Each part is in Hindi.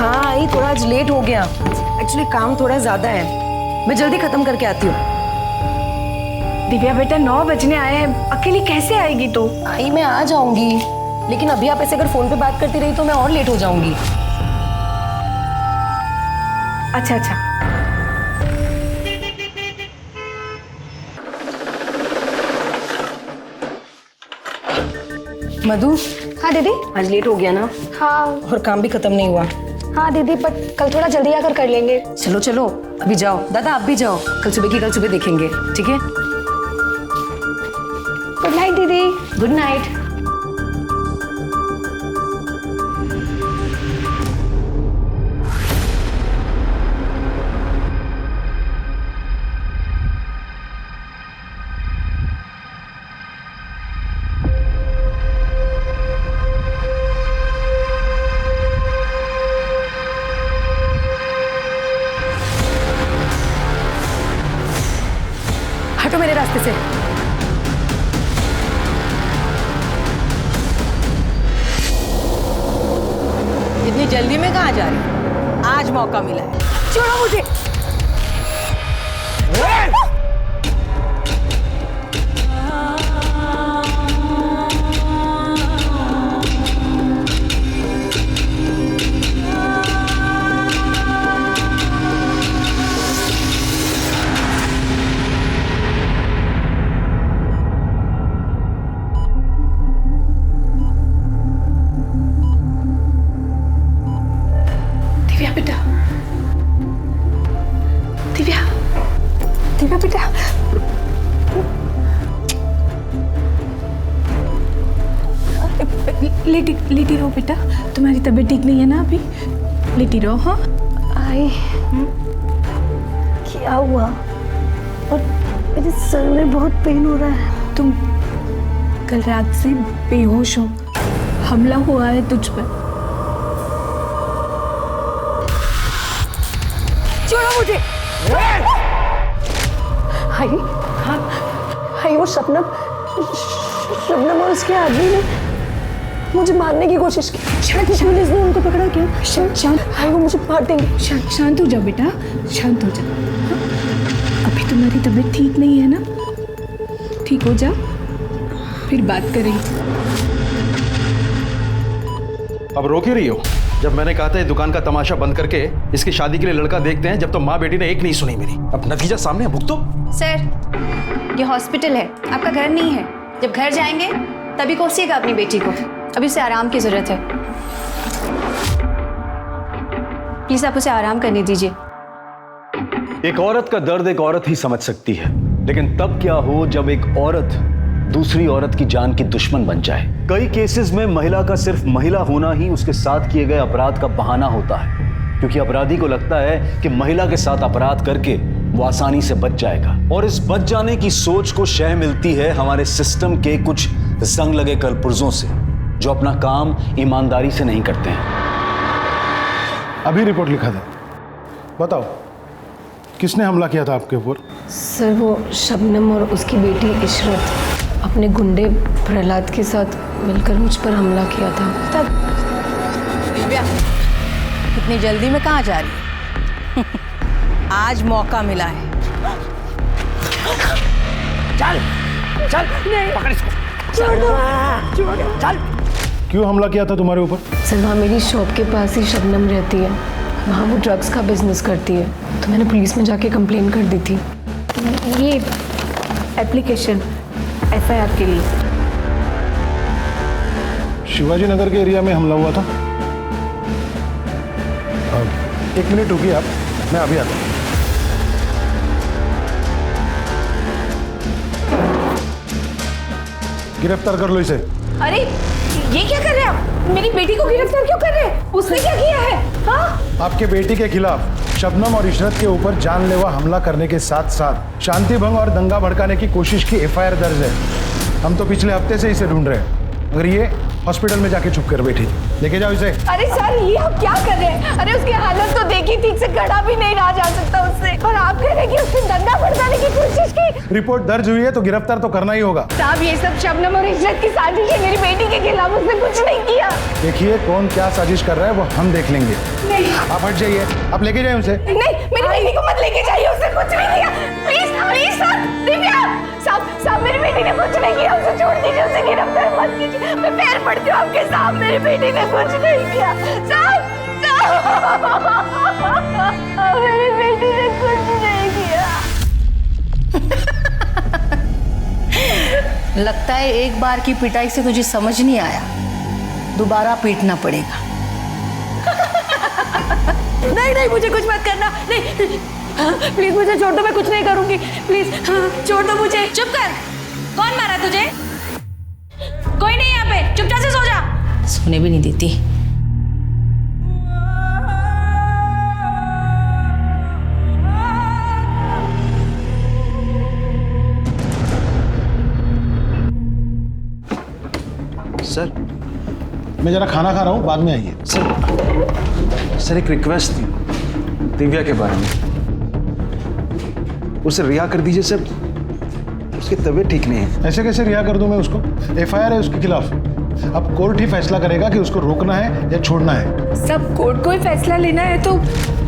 हाँ आई, थोड़ा आज लेट हो गया। एक्चुअली काम थोड़ा ज्यादा है, मैं जल्दी खत्म करके आती हूँ। दिव्या बेटा 9 बजने आए हैं, अकेली कैसे आएगी तो? आई मैं आ जाऊंगी, लेकिन अभी आप ऐसे अगर फोन पे बात करती रही तो मैं और लेट हो जाऊंगी। अच्छा अच्छा। मधु, हाँ दीदी। आज लेट हो गया ना, हाँ और काम भी खत्म नहीं हुआ। हाँ दीदी, पर कल थोड़ा जल्दी आकर कर लेंगे। चलो चलो अभी जाओ, दादा आप भी जाओ, कल सुबह देखेंगे, ठीक है? गुड नाइट दीदी। Good night. हटो मेरे रास्ते से। इतनी जल्दी में कहाँ जा रही? आज मौका मिला है। छोड़ो मुझे। दिव्या बेटा, दिव्या, दिव्या बेटा, लेटी रहो बेटा, तुम्हारी तबीयत ठीक नहीं है ना अभी? लेटी रहो। हाँ आई, क्या हुआ? और मेरे सर में बहुत पेन हो रहा है। तुम कल रात से बेहोश हो, हमला हुआ है तुझ पर। छोड़ो मुझे। हाय, हाँ, हाय वो शबनम और उसके आदमी ने मुझे मारने की कोशिश की। पुलिस ने उनको पकड़ा क्या? शांत, हाय वो मुझे मार देंगे। शांत हो जाओ बेटा, शांत हो जाओ। हाँ? अभी तुम्हारी तबीयत ठीक नहीं है ना? ठीक हो जाओ, फिर बात करेंगे। अब रोक ही रही हो? जब मैंने कहा था ये दुकान का तमाशा बंद करके इसकी शादी के लिए लड़का देखते हैं, जब तो माँ बेटी ने एक नहीं सुनी मेरी। अब नतीजा सामने है, भुगतो। सर, ये हॉस्पिटल है, आपका घर नहीं है। जब घर जाएंगे तभी कोसिएगा अपनी बेटी को, अभी उसे आराम की जरूरत है। प्लीज आप उसे आराम करने दीजिए। एक औरत का दर्द एक औरत ही समझ सकती है, लेकिन तब क्या हो जब एक औरत दूसरी औरत की जान की दुश्मन बन जाए। कई केसेस में महिला का सिर्फ महिला होना ही उसके साथ किए गए अपराध का बहाना होता है, क्योंकि अपराधी को लगता है कि महिला के साथ अपराध करके वो आसानी से बच जाएगा। और इस बच जाने की सोच को शह मिलती है हमारे सिस्टम के कुछ जंग लगे कलपुर्जों से, जो अपना काम ईमानदारी से नहीं करते हैं। अभी रिपोर्ट लिखा था, बताओ किसने हमला किया था आपके ऊपर? सर वो शबनम और उसकी बेटी इशरत अपने गुंडे प्रहलाद के साथ मिलकर मुझ पर हमला किया था। तब दिव्या, इतनी जल्दी में कहाँ जा रही? आज मौका मिला है। चल चल, पकड़ इसको। चल। क्यों हमला किया था तुम्हारे ऊपर? सर वहाँ मेरी शॉप के पास ही शबनम रहती है, वहाँ वो ड्रग्स का बिजनेस करती है, तो मैंने पुलिस में जाके कंप्लेन कर दी थी। ये एप्लीकेशन FIR के लिए। शिवाजी नगर के एरिया में हमला हुआ था। एक मिनट रुकिए आप, मैं अभी आता हूँ। गिरफ्तार कर लो इसे। अरे ये क्या कर रहे हैं आप? मेरी बेटी को गिरफ्तार क्यों कर रहे हैं? उसने क्या किया है? हाँ? आपके बेटी के खिलाफ शबनम और इशरत के ऊपर जानलेवा हमला करने के साथ साथ शांति भंग और दंगा भड़काने की कोशिश की FIR दर्ज है। हम तो पिछले हफ्ते से इसे ढूंढ रहे हैं। मगर ये हॉस्पिटल में जाके चुप कर बैठी थी। लेके जाओ इसे। अरे सर ये आप क्या कर रहे हैं? अरे उसकी हालत तो देखी, ठीक से खड़ा भी नहीं रहा जा सकता उससे, और आप कह रहे हैं कि उसने धंधा भड़काने की कोशिश की। रिपोर्ट दर्ज हुई है तो गिरफ्तार तो करना ही होगा। साहब ये सब शबनम और इज्जत की साजिश है, मेरी बेटी के खिलाफ उसने कुछ नहीं किया। देखिए कौन क्या साजिश कर रहा है वो हम देख लेंगे। नहीं आप हट जाइए, आप लेके जाइए उसे। नहीं, मेरी बेटी को मत लेके जाइए, उसने कुछ नहीं किया। प्लीज प्लीज सर, दिव्या साहब मेरी बेटी ने कुछ नहीं किया, उसे छोड़ दीजिए, उसे गिरफ्तार मत कीजिए। मैं पैर पड़ती हूँ आपके साहब, मेरी बेटी ने कुछ नहीं किया। साहब मेरी बेटी ने कुछ नहीं किया। लगता है एक बार की पिटाई से तुझे समझ नहीं आया, दोबारा पीटना पड़ेगा। नहीं नहीं मुझे कुछ मत करना, नहीं प्लीज मुझे छोड़ दो, मैं कुछ नहीं करूंगी, प्लीज छोड़ दो मुझे। चुप कर। कौन मारा तुझे? कोई नहीं यहाँ पे, चुपचाप से सो जा। सोने भी नहीं देती। सर मैं जरा खाना खा रहा हूँ, बाद में आइए। सर एक रिक्वेस्ट थी दिव्या के बारे में। उसे रिहा कर दीजिए सर, उसकी तबीयत ठीक नहीं है। ऐसे कैसे रिहा कर दूं मैं उसको? एफआईआर है उसके खिलाफ। अब कोर्ट ही फैसला करेगा कि उसको रोकना है या छोड़ना है। सब कोर्ट को ही फैसला लेना है तो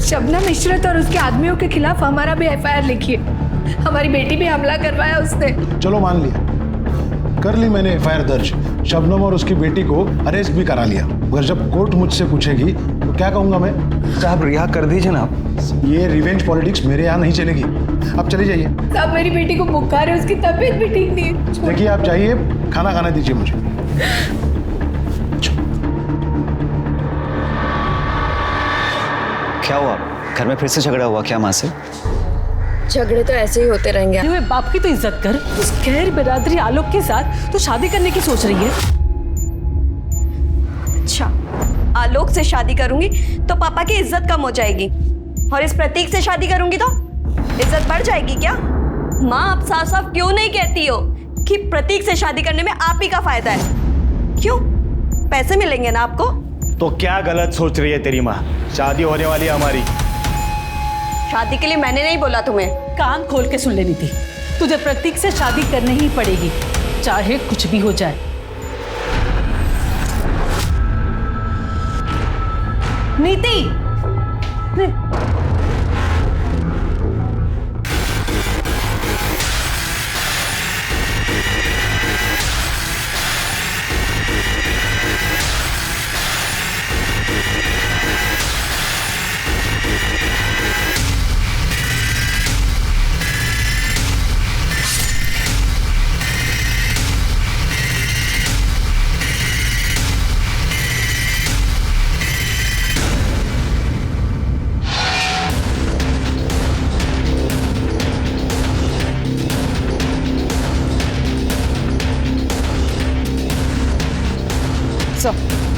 शबनम इशरत और उसके आदमियों के खिलाफ हमारा भी एफआईआर लिखिए। हमारी बेटी पे हमला करवाया उसने। चलो मान लिया, कर ली मैंने एफआईआर दर्ज, शबनम और उसकी बेटी को अरेस्ट भी करा लिया। मगर जब कोर्ट मुझसे पूछेगी तो क्या कहूंगा मैं? साहब रिहा कर दीजिए ना आप। ये रिवेंज पॉलिटिक्स मेरे यहाँ नहीं चलेगी। आप चली जाइए। साहब मेरी बेटी को बुखार है, उसकी तबीयत भी ठीक नहीं है। देखिए आप जाइए, खाना खाने दीजिए मुझे। क्या हुआ? घर में फिर से झगड़ा हुआ क्या माँ से? झगड़े तो ऐसे ही होते रहेंगे। हुए बाप की तो इज्जत कर। उस गैर बिरादरी आलोक के साथ तो शादी करने की सोच रही है। अच्छा, आलोक से शादी करूंगी तो पापा की इज्जत कम हो जाएगी, और इस प्रतीक से शादी करूंगी तो इज्जत बढ़ जाएगी क्या? माँ आप साफ साफ क्यों नहीं कहती हो कि प्रतीक से शादी करने में आप ही का फायदा है? क्यों? पैसे मिलेंगे ना आपको। तो क्या गलत सोच रही है तेरी माँ? शादी होने वाली है हमारी। शादी के लिए मैंने नहीं बोला तुम्हें। कान खोल के सुन लेनी थी, तुझे प्रतीक से शादी करनी ही पड़ेगी, चाहे कुछ भी हो जाए। नीति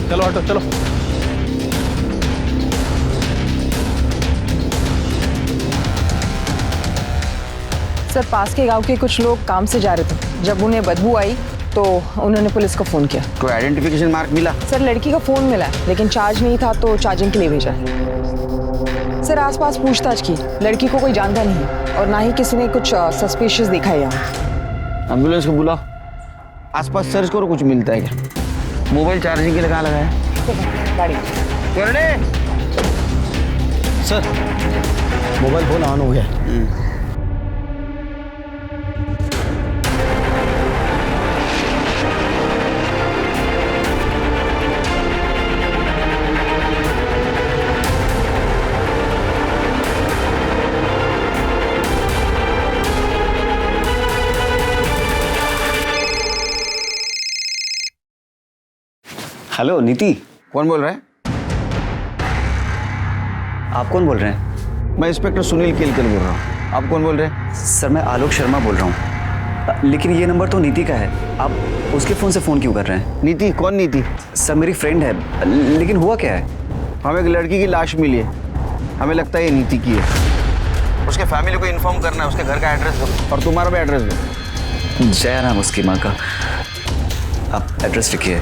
चलो ऑटो चलो। सर पास के गांव के कुछ लोग काम से जा रहे थे, जब उन्हें बदबू आई तो उन्होंने पुलिस को फोन किया। कोई आइडेंटिफिकेशन मार्क मिला? सर लड़की का फोन मिला लेकिन चार्ज नहीं था तो चार्जिंग के लिए भेजा। सर आसपास पूछताछ की, लड़की को कोई जानता नहीं और ना ही किसी ने कुछ सस्पिशियस देखा है यहाँ। एम्बुलेंस को बुलाओ, आसपास सर्च करो, कुछ मिलता है क्या? मोबाइल चार्जिंग के लिए कहाँ लगा है? सर मोबाइल फोन ऑन हो गया। हेलो नीति। कौन बोल रहा है? आप कौन बोल रहे हैं? मैं इंस्पेक्टर सुनील केलकर बोल रहा हूँ। आप कौन बोल रहे हैं? सर मैं आलोक शर्मा बोल रहा हूँ, लेकिन ये नंबर तो नीति का है। आप उसके फ़ोन से फ़ोन क्यों कर रहे हैं? नीति? कौन नीति? सर मेरी फ्रेंड है, लेकिन हुआ क्या है? हमें एक लड़की की लाश मिली है, हमें लगता है ये नीति की है। उसके फैमिली को इन्फॉर्म करना है, उसके घर का एड्रेस दो और तुम्हारा भी एड्रेस दो। जय राम उसकी माँ का। आप एड्रेस लिखिए।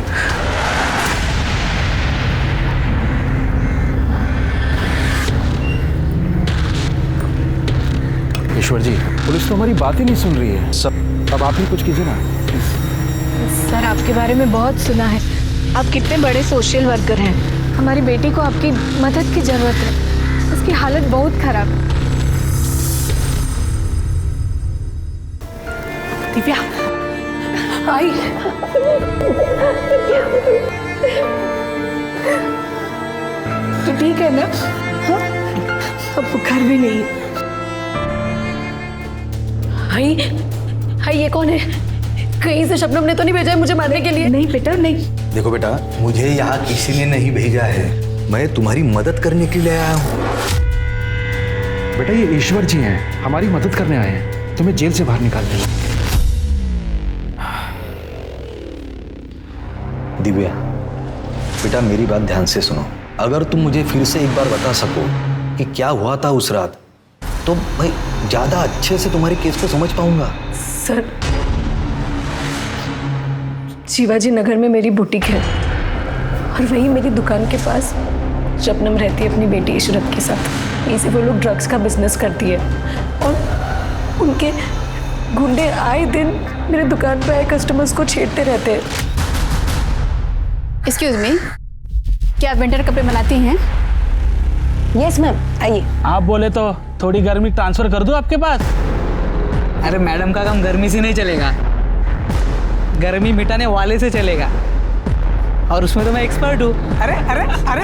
ईश्वर जी, पुलिस तो हमारी बात ही नहीं सुन रही है। सब अब आप ही कुछ कीजिए ना। सर आपके बारे में बहुत सुना है, आप कितने बड़े सोशल वर्कर हैं। हमारी बेटी को आपकी मदद की जरूरत है, उसकी हालत बहुत खराब है। दिव्या आई। तो ठीक है ना? हाँ? अब बुखार भी नहीं है। हाय हाय, ये कौन है? कहीं से शबनम ने तो नहीं भेजा है मुझे मारने के लिए? नहीं बेटा नहीं। देखो बेटा, मुझे यहाँ किसी ने नहीं भेजा है, मैं तुम्हारी मदद करने के लिए आया हूँ। बेटा ये ईश्वर जी हैं, हमारी मदद करने आए हैं, तुम्हें जेल से बाहर निकालने। दिव्या बेटा, मेरी बात ध्यान से सुनो। अगर तुम मुझे फिर से एक बार बता सको कि क्या हुआ था उस रात, तो मैं ज्यादा अच्छे से तुम्हारे केस को समझ पाऊंगा। सर, शिवाजी नगर में मेरी बुटीक है और वहीं मेरी दुकान के पास शबनम रहती है अपनी बेटी इशरत के साथ। यहीं से वो लोग ड्रग्स का बिजनेस करती है और उनके गुंडे आए दिन मेरे दुकान पर आए कस्टमर्स को छेड़ते रहते हैं। एक्सक्यूज मी, क्या आप विंटर कपड़े बनाती हैं? यस मैम, आइए। आप बोले तो थोड़ी गर्मी ट्रांसफर कर दूं आपके पास? अरे मैडम का काम गर्मी से नहीं चलेगा, गर्मी मिटाने वाले से चलेगा, और उसमें तो मैं एक्सपर्ट हूँ। अरे अरे अरे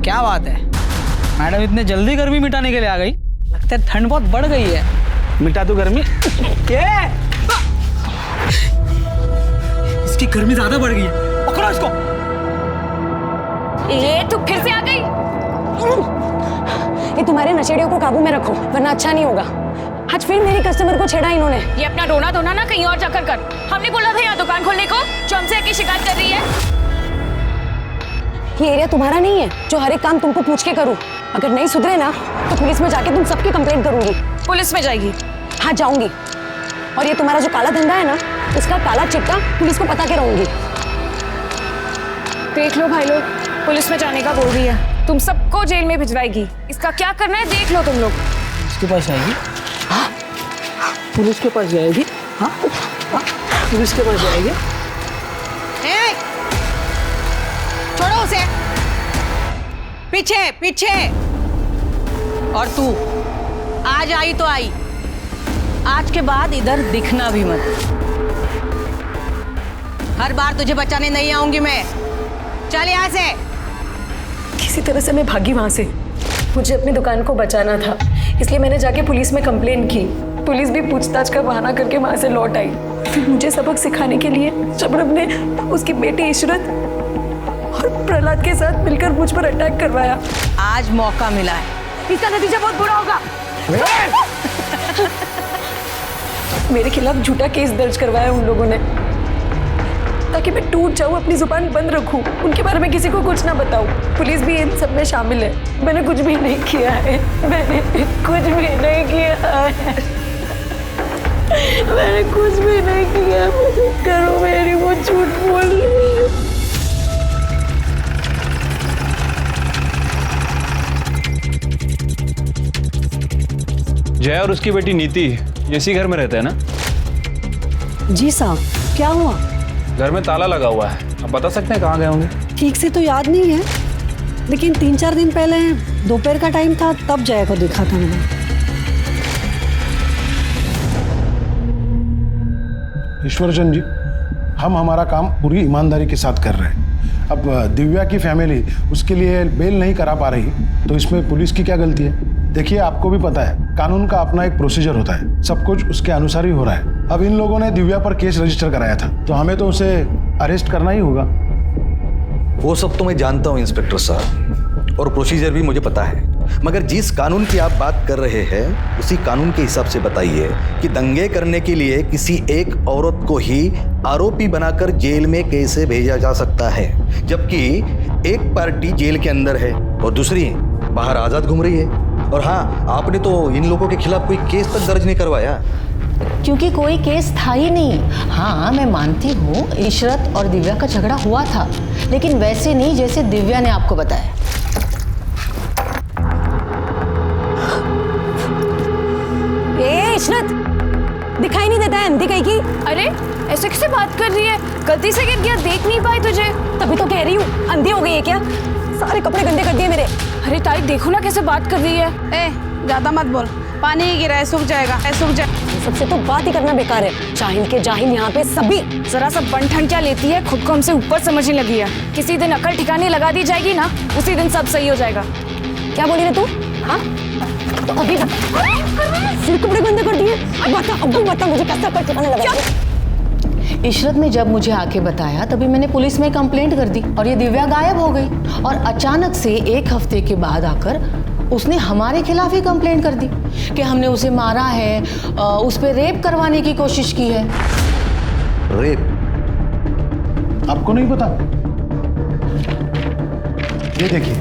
क्या बात है मैडम, इतने जल्दी गर्मी मिटाने के लिए आ गई? लगता है ठंड बहुत बढ़ गई है। मिटा दो गर्मी। इसकी गर्मी ज्यादा बढ़ गई है, पकड़ो इसको। ये तू फिर से आ गई। ये तुम्हारे नशेड़ियों को काबू में रखो वरना अच्छा नहीं होगा। आज फिर मेरी कस्टमर को छेड़ा इन्होंने। ये अपना रोना धोना ना कहीं और जाकर कर। हमने बोला था यहाँ दुकान खोलने को, जो हमसे आके शिकायत कर रही है। ये एरिया तुम्हारा नहीं है जो हर एक काम तुमको पूछ के करूं। अगर नहीं सुधरे ना तो पुलिस में जाके तुम सबकी कंप्लेंट करूंगी। पुलिस में जाएगी? हाँ जाऊंगी। और ये तुम्हारा जो काला धंधा है ना, उसका काला चिट्टा पुलिस को पता के रहूंगी। देख लो भाई लोग, पुलिस में जाने का बोल रही है, तुम सबको जेल में भिजवाएगी। इसका क्या करना है देख लो तुम लोग। इसके पास जाएगी? हाँ, पुलिस के पास जाएगी। हाँ, पुलिस के पास जाएगी। छोड़ो उसे, पीछे पीछे। और तू आज आई तो आई, आज के बाद इधर दिखना भी मत। हर बार तुझे बचाने नहीं आऊंगी मैं। चल यहाँ से। किसी तरह से मैं भागी वहां से। मुझे अपनी दुकान को बचाना था, इसलिए मैंने जाके पुलिस में कंप्लेन की। पुलिस भी पूछताछ का बहाना करके वहां से लौट आई। फिर मुझे सबक सिखाने के लिए शबनम ने उसकी बेटी इशरत और प्रहलाद के साथ मिलकर मुझ पर अटैक करवाया। आज मौका मिला है, इसका नतीजा बहुत बुरा होगा। मेरे खिलाफ झूठा केस दर्ज करवाया उन लोगों ने, ताकि मैं टूट जाऊं, अपनी जुबान बंद रखूं, उनके बारे में किसी को कुछ ना बताऊं। पुलिस भी इन सब में शामिल है। मैंने कुछ भी नहीं किया है, मैंने कुछ भी नहीं किया है, मैंने कुछ भी नहीं किया। करो मेरी वो झूठ बोल रही है। जय और उसकी बेटी नीति इसी घर में रहते हैं ना? जी साहब, क्या हुआ? घर में ताला लगा हुआ है, आप बता सकते हैं कहाँ गए होंगे? ठीक से तो याद नहीं है, लेकिन 3-4 दिन पहले दोपहर का टाइम था, तब जय को देखा था मैंने। ईश्वरचंद जी, हम हमारा काम पूरी ईमानदारी के साथ कर रहे हैं। अब दिव्या की फैमिली उसके लिए बेल नहीं करा पा रही, तो इसमें पुलिस की क्या गलती है? देखिए, आपको भी पता है कानून का अपना एक प्रोसीजर होता है, सब कुछ उसके अनुसार ही हो रहा है। अब इन लोगों ने दिव्या पर केस रजिस्टर कराया था, तो हमें तो उसे अरेस्ट करना ही होगा। वो सब तो मैं जानता हूँ इंस्पेक्टर साहब, और प्रोसीजर भी मुझे पता है, मगर जिस कानून की आप बात कर रहे हैं उसी कानून के हिसाब से बताइए कि दंगे करने के लिए किसी एक औरत को ही आरोपी बनाकर जेल में कैसे भेजा जा सकता है, जबकि एक पार्टी जेल के अंदर है और दूसरी बाहर आजाद घूम रही है। और हाँ, आपने तो इन लोगों के खिलाफ कोई केस तक दर्ज नहीं करवाया। क्योंकि कोई केस था ही नहीं। हाँ, मैं मानती हूँ इशरत और दिव्या का झगड़ा हुआ था, लेकिन वैसे नहीं जैसे दिव्या ने आपको बताया। इशरत, दिखाई नहीं देता है अंधी कहीं की? अरे ऐसे कैसे बात कर रही है? गलती से गिर गया, देख नहीं पाई तुझे। तभी तो कह रही हूँ, अंधी हो गई है क्या? सारे कपड़े गंदे कर दिए मेरे। अरे ताई देखो ना कैसे बात कर रही है। ए, ज्यादा मत बोल, पानी ही गिरा है, सूख जाएगा, सूख जाए। सबसे तो बात ही करना बेकार है। जाहिल के जाहिल यहाँ पे सभी। जरा सा बन क्या लेती है, खुद को हमसे ऊपर समझने लगी है। किसी दिन अकल ठिकाने लगा दी जाएगी ना, उसी दिन सब सही हो जाएगा। क्या बोली रे तू? हाँ, तो अभी सिर कपड़े गंदे कर दिए। अब बता मुझे कैसा अकल ठिकाने लगा? इशरत ने जब मुझे आके बताया तभी मैंने पुलिस में कंप्लेंट कर दी और ये दिव्या गायब हो गई। और अचानक से 1 हफ्ते के बाद आकर उसने हमारे खिलाफ ही कंप्लेंट कर दी कि हमने उसे मारा है, उस पर रेप करवाने की कोशिश की है। रेप? आपको नहीं पता? ये देखिए,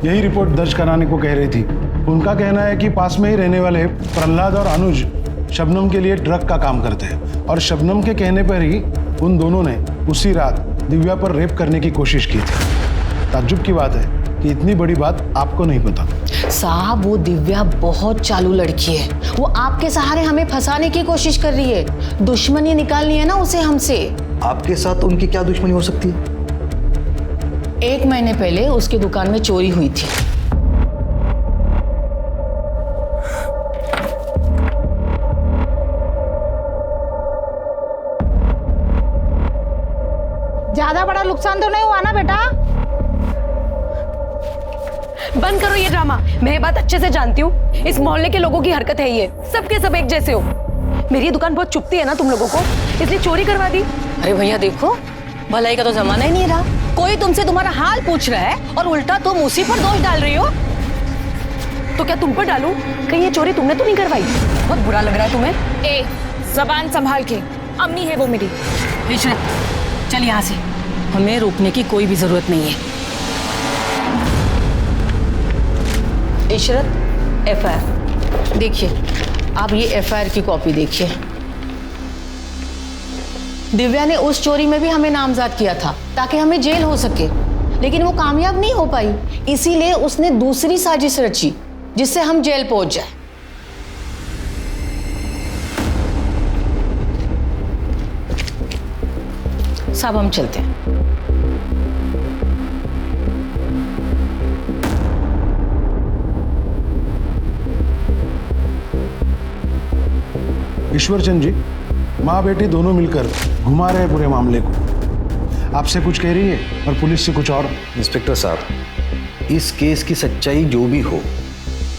यही रिपोर्ट दर्ज कराने को कह रही थी। उनका कहना है कि पास में ही रहने वाले प्रहलाद और अनुज शबनम के लिए ड्रग का काम करते हैं और शबनम के कहने पर ही उन दोनों ने उसी रात दिव्या पर रेप करने की कोशिश की थी। ताज्जुब की बात है कि इतनी बड़ी बात आपको नहीं पता। साहब, वो दिव्या बहुत चालू लड़की है। वो आपके सहारे हमें फंसाने की कोशिश कर रही है। दुश्मनी निकालनी है ना उसे हमसे। आपके साथ उनकी क्या दुश्मनी हो सकती है? 1 महीने पहले उसकी दुकान में चोरी हुई थी। ज्यादा बड़ा नुकसान तो नहीं हुआ ना बेटा? बंद करो ये ड्रामा। मैं ये बात अच्छे से जानती हूँ, इस मोहल्ले के लोगों की हरकत है ये। सबके सब एक जैसे हो। मेरी दुकान बहुत चुभती है ना तुम लोगों को, इसलिए चोरी करवा दी। अरे भैया देखो, भलाई का तो जमाना ही नहीं रहा। कोई तुमसे तुम्हारा हाल पूछ रहा है और उल्टा तुम उसी पर दोष डाल रही हो। तो क्या तुम पर डालूं? कहीं ये चोरी तुमने तो नहीं करवाई? बहुत बुरा लग रहा है तुम्हें। ए, जबान संभाल के। अम्मी है वो मेरी। इशरत, चल यहाँ से। हमें रोकने की कोई भी जरूरत नहीं है। इशरत, FIR देखिए। आप ये FIR की कॉपी देखिए। दिव्या ने उस चोरी में भी हमें नामजद किया था ताकि हमें जेल हो सके, लेकिन वो कामयाब नहीं हो पाई। इसीलिए उसने दूसरी साजिश रची जिससे हम जेल पहुंच जाए। साहब, हम चलते हैं। ईश्वरचंद जी, माँ बेटी दोनों मिलकर घुमा रहे हैं पूरे मामले को। आपसे कुछ कह रही है और पुलिस से कुछ और। इंस्पेक्टर साहब, इस केस की सच्चाई जो भी हो,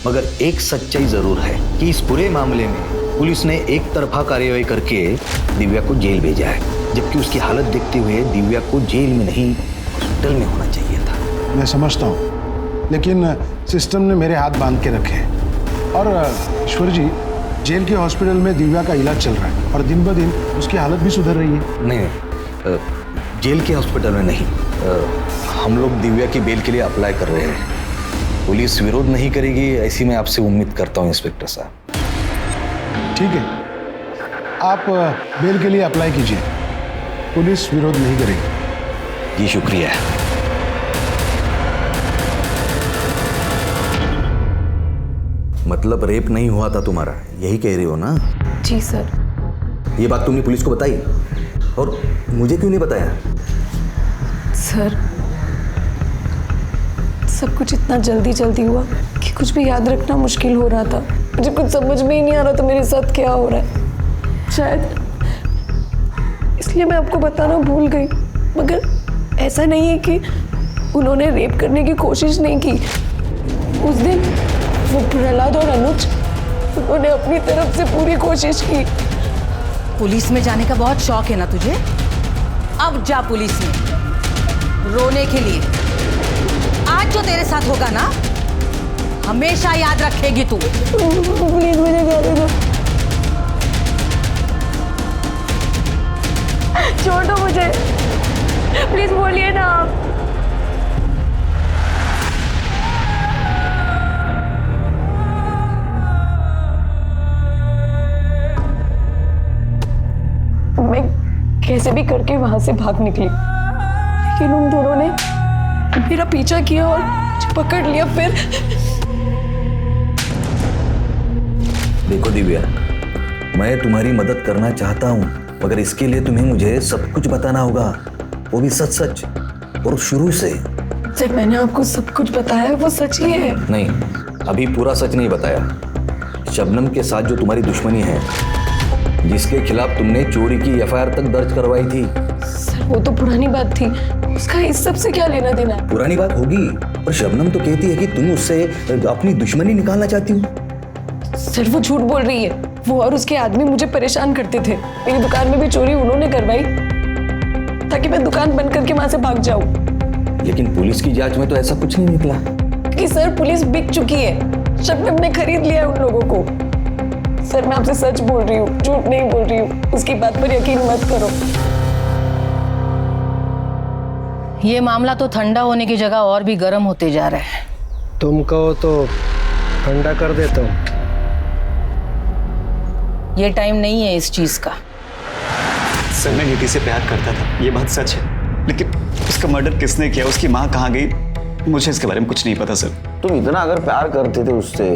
मगर एक सच्चाई जरूर है कि इस पूरे मामले में पुलिस ने एक तरफा कार्रवाई करके दिव्या को जेल भेजा है, जबकि उसकी हालत देखते हुए दिव्या को जेल में नहीं हॉस्पिटल में होना चाहिए था। मैं समझता हूँ, लेकिन सिस्टम ने मेरे हाथ बांध के रखे हैं। और ईश्वर जी, जेल के हॉस्पिटल में दिव्या का इलाज चल रहा है और दिन ब दिन उसकी हालत भी सुधर रही है। नहीं, जेल के हॉस्पिटल में नहीं। हम लोग दिव्या की बेल के लिए अप्लाई कर रहे हैं। पुलिस विरोध नहीं करेगी ऐसी मैं आपसे उम्मीद करता हूँ इंस्पेक्टर साहब। ठीक है, आप बेल के लिए अप्लाई कीजिए, पुलिस विरोध नहीं करेगी। जी शुक्रिया। मतलब रेप नहीं हुआ था तुम्हारा, यही कह रही हो ना? जी सर। ये बात तुमने पुलिस को बताई और मुझे क्यों नहीं बताया? सर, सब कुछ इतना जल्दी जल्दी हुआ कि कुछ भी याद रखना मुश्किल हो रहा था। मुझे कुछ समझ में ही नहीं आ रहा था मेरे साथ क्या हो रहा है। शायद इसलिए मैं आपको बताना भूल गई, मगर ऐसा नहीं है कि उन्होंने रेप करने की कोशिश नहीं की। उस दिन वो प्रहलाद और अनुज, उन्होंने अपनी तरफ से पूरी कोशिश की। पुलिस में जाने का बहुत शौक है ना तुझे? अब जा पुलिस में रोने के लिए। आज जो तेरे साथ होगा ना, हमेशा याद रखेगी तू। प्लीज मुझे जाने दो, छोड़ दो मुझे, प्लीज बोलिए ना आप। कैसे भी करके वहां से भाग निकली, लेकिन उन दोनों ने मेरा पीछा किया और मुझे पकड़ लिया। फिर देखो दिव्या, मैं तुम्हारी मदद करना चाहता हूँ, मगर इसके लिए तुम्हें मुझे सब कुछ बताना होगा, वो भी सच सच और शुरू से। सर मैंने आपको सब कुछ बताया, वो सच ही है। नहीं, अभी पूरा सच नहीं बताया। शबनम के साथ जो तुम्हारी दुश्मनी है, जिसके खिलाफ तुमने चोरी की एफआईआर तक दर्ज करवाई थी। सर वो तो पुरानी बात थी, उसका इस सब से क्या लेना देना है? पुरानी बात होगी, पर शबनम तो कहती है कि तुम उससे अपनी दुश्मनी निकालना चाहती हो। सर वो झूठ बोल रही है। वो और उसके आदमी मुझे परेशान करते थे। मेरी दुकान में भी चोरी उन्होंने करवाई ताकि मैं दुकान बंद करके वहां से भाग जाऊं। लेकिन पुलिस की जांच में तो ऐसा कुछ नहीं निकला। कि सर पुलिस बिक चुकी है, शबनम ने खरीद लिया है उन लोगों को। सर मैं आपसे सच बोल रही हूँ, झूठ नहीं बोल रही हूँ। उसकी बात पर यकीन मत करो। ये मामला तो ठंडा होने की जगह और भी गर्म होते जा रहा है। तुम कहो तो ठंडा कर देता हूँ। ये टाइम नहीं है इस चीज का। सर मैं नीति से प्यार करता था, ये बात सच है, लेकिन उसका मर्डर किसने किया, उसकी माँ कहाँ गई, मुझे इसके बारे में कुछ नहीं पता सर। तुम इतना अगर प्यार करते थे उससे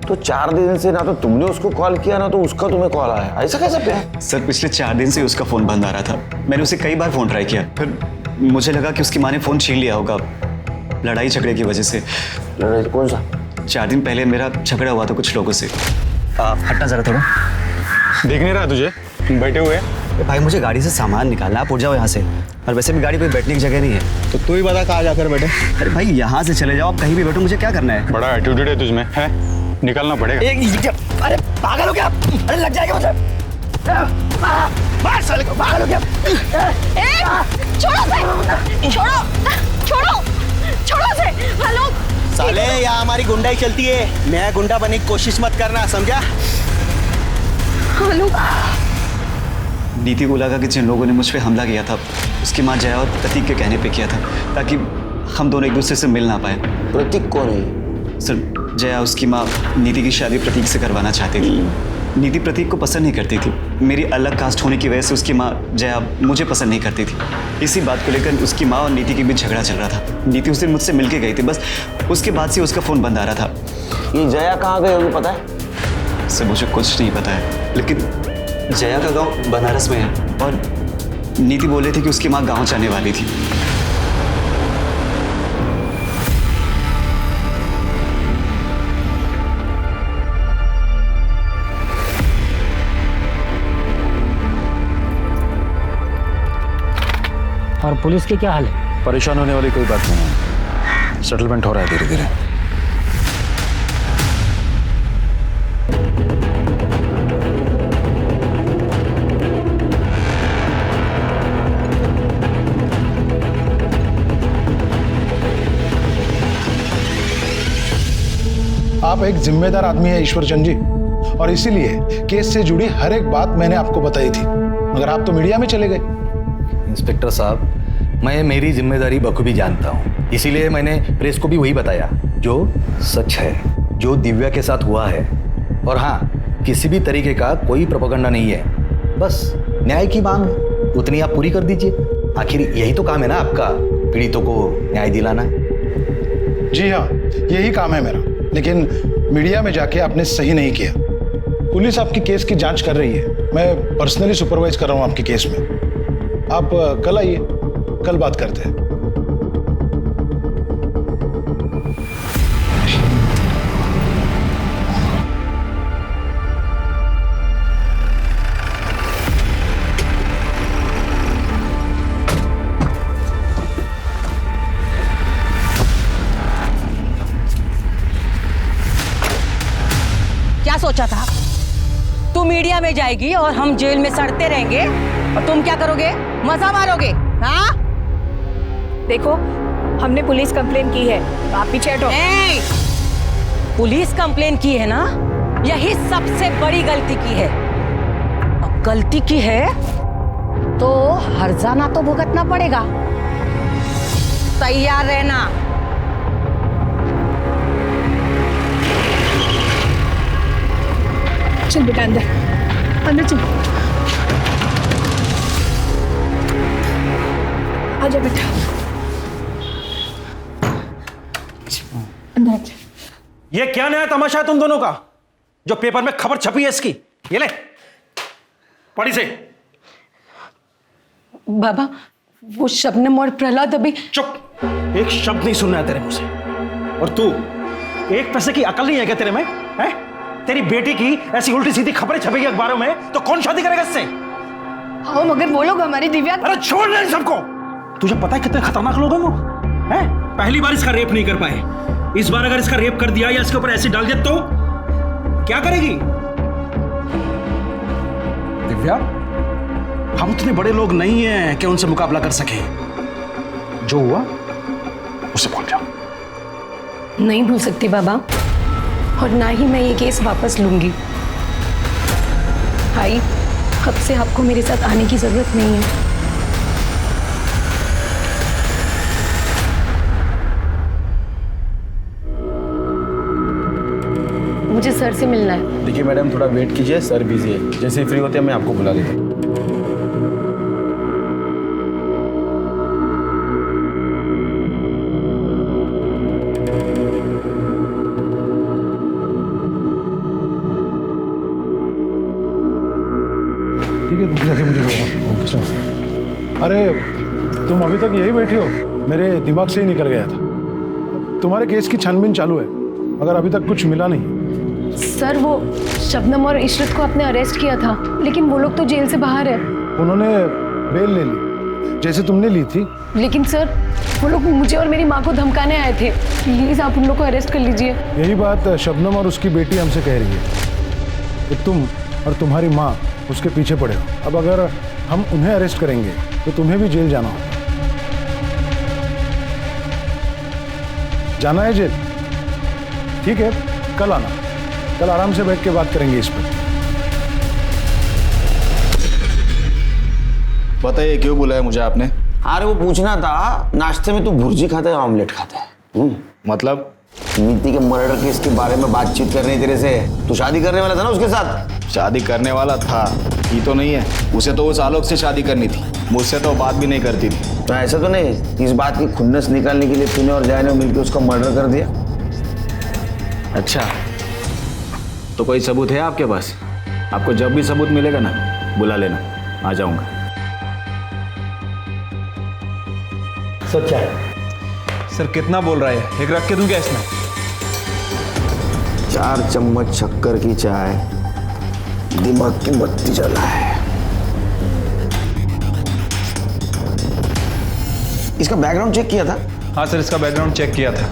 तो 4 दिन से ना तो तुमने उसको कॉल किया ना तो उसका तुम्हें कॉल आया, ऐसा कैसा प्यार? सर पिछले 4 दिन से उसका फोन बंद आ रहा था। मैंने उसे कई बार फोन ट्राई किया, फिर मुझे लगा कि उसकी माँ ने फोन छीन लिया होगा लड़ाई झगड़े की वजह से। लड़ाई कौन सा? 4 दिन पहले मेरा झगड़ा हुआ था कुछ लोगों से। हटना जरा थोड़ा। देख नहीं रहा तुझे, बैठे हुए। भाई मुझे गाड़ी से सामान निकालना, आप उठ जाओ यहाँ से। और वैसे भी गाड़ी कोई बैठने की जगह नहीं है। तो तू ही बता कहाँ जाकर बैठे। अरे भाई यहाँ से चले जाओ, आप कहीं भी बैठो, मुझे क्या करना है? बड़ा एटीट्यूड है तुझमें, है? निकलना पड़ेगा। अरे पागल हो क्या? अरे लग जाएगा मुझे। मार साले को, पागल हो क्या? छोड़ो से, छोड़ो से। हेलो साले यहाँ हमारी गुंडाई चलती है, मैं गुंडा बनने की कोशिश मत करना, समझा? हेलो। नीति को लगा कि जिन लोगों ने मुझ पे हमला किया था उसकी माँ जया और प्रतीक के कहने पे किया था, ताकि हम दोनों एक दूसरे से मिल ना पाए। प्रतीक कौन है? सर जया उसकी माँ नीति की शादी प्रतीक से करवाना चाहती थी। नीति प्रतीक को पसंद नहीं करती थी। मेरी अलग कास्ट होने की वजह से उसकी माँ जया मुझे पसंद नहीं करती थी। इसी बात को लेकर उसकी माँ और नीति के बीच झगड़ा चल रहा था। नीति उस दिन मुझसे मिल के गई थी, बस उसके बाद से उसका फ़ोन बंद आ रहा था। ये जया कहाँ गई होगी पता है? सर मुझे कुछ नहीं पता है, लेकिन जया का गांव बनारस में है और नीति बोल रही थी कि उसकी माँ गांव जाने वाली थी। और पुलिस की क्या हाल है? परेशान होने वाली कोई बात नहीं है, सेटलमेंट हो रहा है धीरे धीरे। आप एक जिम्मेदार आदमी है ईश्वरचंद जी, और इसीलिए केस से जुड़ी हर एक बात मैंने आपको बताई थी, मगर आप तो मीडिया में चले गए। इंस्पेक्टर साहब, मैं मेरी जिम्मेदारी बखूबी जानता हूँ, इसीलिए मैंने प्रेस को भी वही बताया जो सच है, जो दिव्या के साथ हुआ है। और हाँ, किसी भी तरीके का कोई प्रोपेगेंडा नहीं है, बस न्याय की मांग है, उतनी आप पूरी कर दीजिए। आखिर यही तो काम है ना आपका, पीड़ितों को न्याय दिलाना। जी हाँ, यही काम है मेरा, लेकिन मीडिया में जाके आपने सही नहीं किया। पुलिस आपकी केस की जांच कर रही है, मैं पर्सनली सुपरवाइज कर रहा हूँ आपकी केस में। आप कल आइए, कल बात करते हैं। क्या सोचा था? तू मीडिया में जाएगी और हम जेल में सड़ते रहेंगे और तुम क्या करोगे? मजा मारोगे? हाँ? देखो, हमने पुलिस कंप्लेन की है, आप पीछे हटो। पुलिस कंप्लेन की है ना, यही सबसे बड़ी गलती की है। अब गलती की है तो हर्जाना तो भुगतना पड़ेगा। तैयार रहना। चल बेटा अंदर, अंदर चल। आजा बेटा। अंदर आजा। ये क्या नया तमाशा है तुम दोनों का जो पेपर में खबर छपी है इसकी? ये ले पढ़ी से। बाबा वो शबनम और प्रहलाद अभी। चुप, एक शब्द नहीं सुनना है तेरे मुंह से। और तू, एक पैसे की अकल नहीं है क्या तेरे में? है? तेरी बेटी की ऐसी उल्टी सीधी खबरें छपेगी अखबारों में तो कौन शादी करेगा इससे? हाँ मगर वो लोग हमारी दिव्या। अरे छोड़ ले सबको। तुझे पता है कितने खतरनाक लोग हैं वो? हैं? पहली बार इसका रेप नहीं कर पाए, इस बार अगर इसका रेप कर दिया या इसके ऊपर एसिड डाल दिया तो क्या करेगी? दिव्या, हम उतने बड़े लोग नहीं हैं कि उनसे मुकाबला कर सके। जो हुआ उसे भूल जाओ। नहीं भूल सकती बाबा, और ना ही मैं ये केस वापस लूंगी। भाई अब से आपको मेरे साथ आने की जरूरत नहीं है। मुझे सर से मिलना है। देखिए मैडम, थोड़ा वेट कीजिए, सर बिजी है। जैसे ही फ्री होते हैं मैं आपको बुला लेता हूँ। ठीक है, रुक जाके मुझे अरे तुम अभी तक यही बैठी हो? मेरे दिमाग से ही निकल गया था। तुम्हारे केस की छानबीन चालू है मगर अभी तक कुछ मिला नहीं। सर वो शबनम और इशरत को आपने अरेस्ट किया था, लेकिन वो लोग तो जेल से बाहर है। उन्होंने बेल ले ली जैसे तुमने ली थी। लेकिन सर वो लोग मुझे और मेरी माँ को धमकाने आए थे। प्लीज आप उन लोग को अरेस्ट कर लीजिए। यही बात शबनम और उसकी बेटी हमसे कह रही है कि तुम और तुम्हारी माँ उसके पीछे पड़े हो। अब अगर हम उन्हें अरेस्ट करेंगे तो तुम्हें भी जेल जाना होगा। जाना है जेल? ठीक है, कल आना। कल आराम से बैठ के बात करेंगे इस पर। बताइए क्यों बुलाया मुझे आपने? अरे वो पूछना था, नाश्ते में तू भुर्जी खाता है ऑमलेट खाता है? मतलब? नीति के मर्डर केस के बारे में बातचीत करनी तेरे से। तू शादी करने वाला था ना उसके साथ? शादी करने वाला था, ये तो नहीं है। उसे तो उस आलोक से शादी करनी थी, मुझसे तो बात भी नहीं करती थी। तो ऐसा तो नहीं इस बात की खुन्नस निकालने के लिए तूने और जय ने मिलकर उसका मर्डर कर दिया? अच्छा, तो कोई सबूत है आपके पास? आपको जब भी सबूत मिलेगा ना बुला लेना, आ जाऊंगा। सर क्या है? सर कितना बोल रहा है? एक रख के दूं क्या इसमें? 4 चम्मच शक्कर की चाय, दिमाग की बत्ती जला है। इसका बैकग्राउंड चेक किया था? हाँ सर, इसका बैकग्राउंड चेक किया था।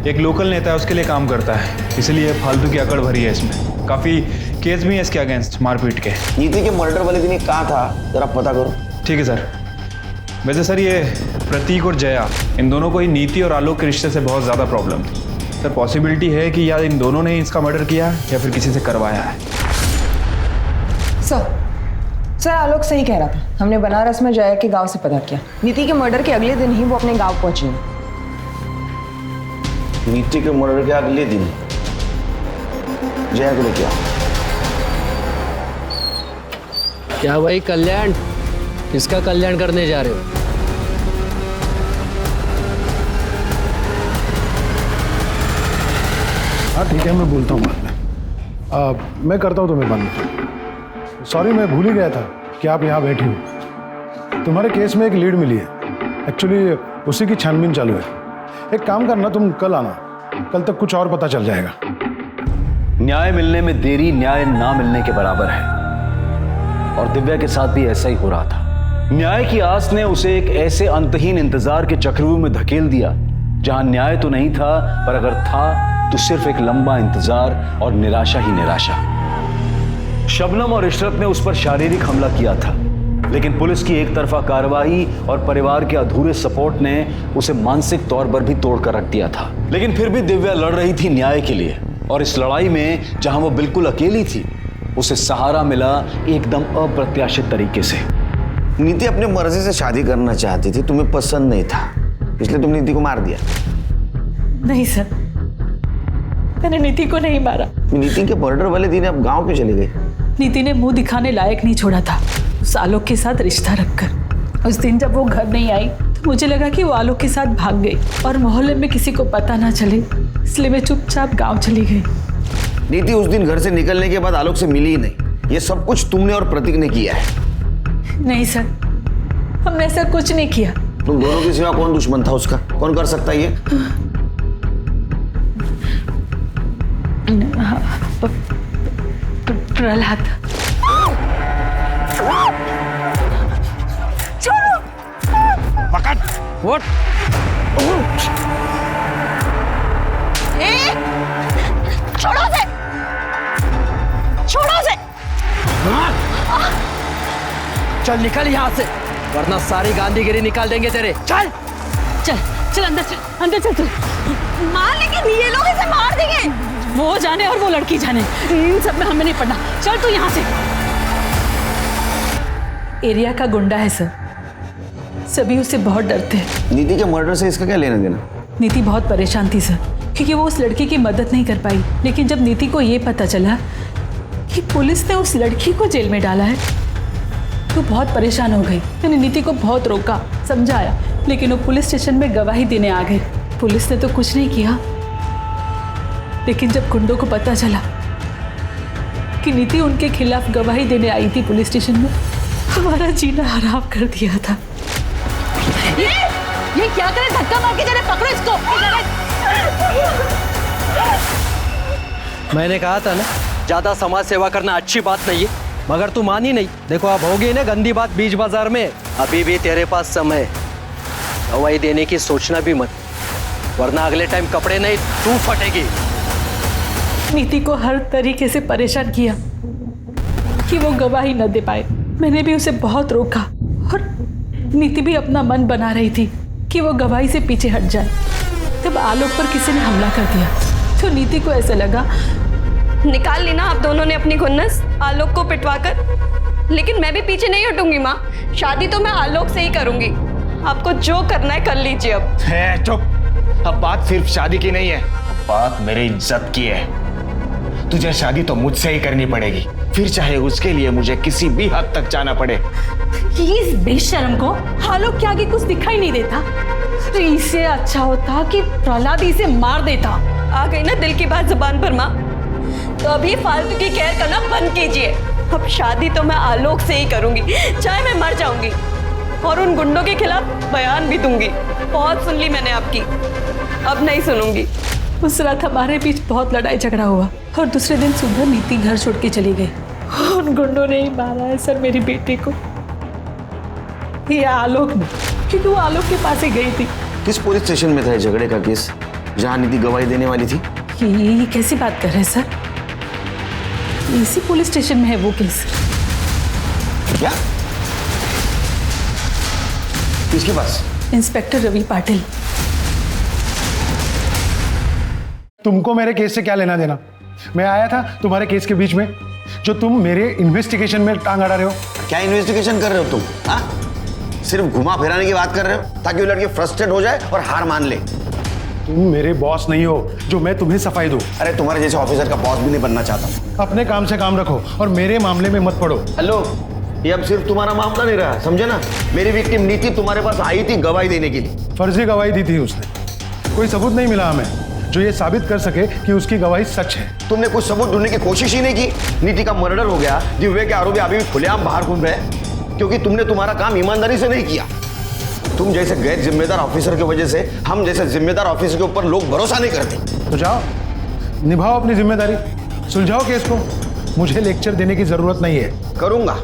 एक लोकल नेता है, उसके लिए काम करता है, इसलिए फालतू की अकड़ भरी है इसमें। काफी केस भी है इसके अगेंस्ट मारपीट के। नीति के मर्डर वाले दिन कहा था, जरा पता करो। ठीक है सर। वैसे सर ये प्रतीक और जया, इन दोनों को ही नीति और आलोक के रिश्ते से बहुत ज़्यादा प्रॉब्लम थी। सर पॉसिबिलिटी है कि या इन दोनों ने ही इसका मर्डर किया या फिर किसी से करवाया है। सर आलोक सही कह रहा था। हमने बनारस में जया के गांव से पता किया। नीति के मर्डर के अगले दिन ही वो अपने गांव पहुंची। नीति के मर्डर के अगले दिन जया को लेके आओ। क्या भाई कल्याण, किसका कल्याण करने जा रहे हो? हाँ ठीक है, मैं बोलता हूँ बाद में। मैं करता हूँ तुम्हें बाद में। सॉरी, मैं भूल ही गया था कि आप यहाँ बैठी हो। तुम्हारे केस में एक लीड मिली है, एक्चुअली उसी की छानबीन चालू है। एक काम करना, तुम कल आना, कल तक कुछ और पता चल जाएगा। न्याय मिलने में देरी न्याय ना मिलने के बराबर है, और दिव्या के साथ भी ऐसा ही हो रहा था। न्याय की आस ने उसे एक ऐसे अंतहीन इंतजार के चक्रव्यूह में धकेल दिया जहां न्याय तो नहीं था, पर अगर था तो सिर्फ एक लंबा इंतजार और निराशा ही निराशा। शबनम और इशरत ने उस पर शारीरिक हमला किया था, लेकिन पुलिस की एक तरफा कार्रवाई और परिवार के अधूरे सपोर्ट ने उसे मानसिक तौर पर भी तोड़कर रख दिया था। लेकिन फिर भी दिव्या लड़ रही थी न्याय के लिए, और इस लड़ाई में जहां वो बिल्कुल अकेली थी, उसे सहारा मिला एकदम अप्रत्याशित तरीके से। नीति अपने मर्जी से शादी करना चाहती थी, तुम्हें पसंद नहीं था, इसलिए तुमने नीति को मार दिया। नहीं सर, मैंने नीति को नहीं मारा। नीति के मर्डर वाले दिन अब गांव पे चले गए। नीति ने मुंह दिखाने लायक नहीं छोड़ा था उस आलोक के साथ रिश्ता रखकर। उस दिन जब वो घर नहीं आई तो मुझे लगा कि वो आलोक के साथ भाग गई और मोहल्ले में किसी को पता ना चले, इसलिए मैं चुपचाप गांव चली गई। नीति उस दिन घर से निकलने के बाद आलोक से मिली ही नहीं। ये सब कुछ तुमने और प्रतीक ने किया है। नहीं सर, हमने ऐसा कुछ नहीं किया। तुम दोनों के सिवा कौन दुश्मन था उसका? कौन कर सकता है ये? प्रहलाद। छोड़ो। पकड़। उठ। छोड़ो उसे। छोड़ो उसे। चल निकल यहाँ से, वरना सारी गांधीगिरी निकाल देंगे तेरे। चल चल चल अंदर चल, अंदर चल। चल मार, लेकिन ये लोग इसे मार देंगे। वो जाने और वो लड़की जाने, इन सब में हमें नहीं पड़ना। चल तू यहाँ से। एरिया का गुंडा है सर, सभी उससे बहुत डरते हैं। नीति के मर्डर से इसका क्या लेना देना? नीति बहुत परेशान थी सर, क्योंकि वो उस लड़की की मदद नहीं कर पाई। लेकिन जब नीति को ये पता चला कि पुलिस ने उस लड़की को जेल में डाला है, तो बहुत परेशान हो गई। मैंने नीति को बहुत रोका, समझाया, लेकिन वो पुलिस स्टेशन में गवाही देने आ गए। पुलिस ने तो कुछ नहीं किया, लेकिन जब गुंडों को पता चला कि नीति उनके खिलाफ गवाही देने आई थी पुलिस स्टेशन में, हमारा जीना हराम कर दिया था। ये क्या करे? धक्का मार के जरा पकड़ो इसको। मैंने कहा था ना, ज्यादा समाज सेवा करना अच्छी बात नहीं है, मगर तू मानी नहीं। देखो अब हो गई ना गंदी बात बीच बाजार में। अभी भी तेरे पास समय है, गवाही देने की सोचना भी मत, वरना अगले टाइम कपड़े नहीं तू फटेगी। नीति को हर तरीके से परेशान किया कि वो गवाही न दे पाए। मैंने भी उसे बहुत रोका और नीति भी अपना मन बना रही थी कि वो गवाही से पीछे हट जाए। तब आलोक पर किसी ने हमला कर दिया, तो नीति को ऐसा लगा। निकाल ली ना आप दोनों ने अपनी खुन्नस आलोक को पिटवाकर, लेकिन मैं भी पीछे नहीं हटूंगी माँ। शादी तो मैं आलोक से ही करूंगी। आपको जो करना है कर लीजिए। अब चुप। अब बात सिर्फ शादी की नहीं है, बात मेरी इज्जत की है। तुझे शादी तो मुझसे ही करनी पड़ेगी, फिर चाहे उसके लिए मुझे किसी भी हद तक जाना पड़े। इस बेशर्म को आलोक के आगे कुछ दिखाई नहीं देता। इससे अच्छा होता कि प्रहलाद इसे मार देता। आ गई ना दिल की बात जुबान पर माँ, तो अभी फालतू की केयर करना बंद कीजिए। अब शादी तो मैं आलोक से ही करूंगी, चाहे मैं मर जाऊंगी, और उन गुंडों के खिलाफ बयान भी दूंगी। बहुत सुन ली मैंने आपकी, अब नहीं सुनूंगी। उस रात हमारे बीच बहुत लड़ाई झगड़ा हुआ और दूसरे दिन सुबह नीति घर छोड़ के चली गई। उन गुंडों ने ही मारा है सर मेरी बेटी को। ये आलोक ने, क्योंकि वो आलोक के पास ही गई थी। किस पुलिस स्टेशन में था ये झगड़े का केस जहां नीति गवाही देने वाली थी? ये कैसी बात कर रहे हैं सर? इसी पुलिस स्टेशन में है वो केस। क्या? किसके पास? इंस्पेक्टर रवि पाटिल। तुमको मेरे केस से क्या लेना देना? मैं आया था तुम्हारे केस के बीच में, जो तुम मेरे इन्वेस्टिगेशन में टांग अड़ा रहे हो। क्या इन्वेस्टिगेशन कर रहे हो तुम? हाँ? सिर्फ घुमा फिराने की बात कर रहे हो ताकि वो लड़की फ्रस्ट्रेट हो जाए और हार मान ले। तुम मेरे बॉस नहीं हो जो मैं तुम्हें सफाई दूं। अरे तुम्हारे जैसे ऑफिसर का बॉस भी नहीं बनना चाहता। अपने काम से काम रखो और मेरे मामले में मत पड़ो। हेलो, ये अब सिर्फ तुम्हारा मामला नहीं रहा, समझे ना? मेरी विक्टिम नीति तुम्हारे पास आई थी गवाही देने के लिए। फर्जी गवाही दी थी उसने। कोई सबूत नहीं मिला हमें जो ये साबित कर सके कि उसकी गवाही सच है। तुमने कुछ सबूत ढूंढने की कोशिश ही नहीं की। नीति का मर्डर हो गया, दिव्या के आरोपी अभी भी खुलेआम बाहर घूम रहे हैं, क्योंकि तुमने तुम्हारा काम ईमानदारी से नहीं किया। तुम जैसे गैर जिम्मेदार ऑफिसर की वजह से हम जैसे जिम्मेदार ऑफिसर के ऊपर लोग भरोसा नहीं करते। तो जाओ, निभाओ अपनी जिम्मेदारी, सुलझाओ केस को। मुझे लेक्चर देने की जरूरत नहीं है। करूंगा,